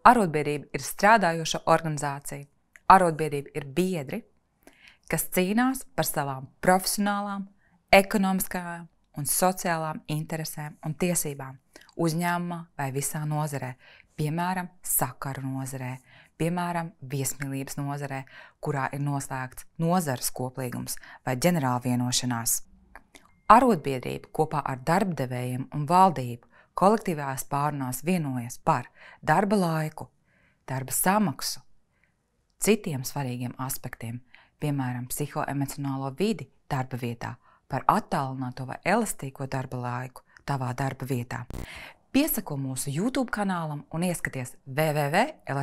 Arotbiedrība ir strādājoša organizācija. Arotbiedrība ir biedri, kas cīnās par savām profesionālām, ekonomiskajām un sociālām interesēm un tiesībām uzņēmumā vai visā nozarē, piemēram, sakaru nozarē, piemēram, viesmīlības nozarē, kurā ir noslēgts nozares koplīgums vai ģenerāla vienošanās. Arotbiedrība kopā ar darbdevējiem un valdību kolektīvās pārunās vienojas par darba laiku, darba samaksu, citiem svarīgiem aspektiem, piemēram, psihoemocionālo vidi darba vietā, par attālināto vai elastīgo darba laiku tavā darba vietā. Piesako mūsu YouTube kanālam un ieskaties www.lsab.lv.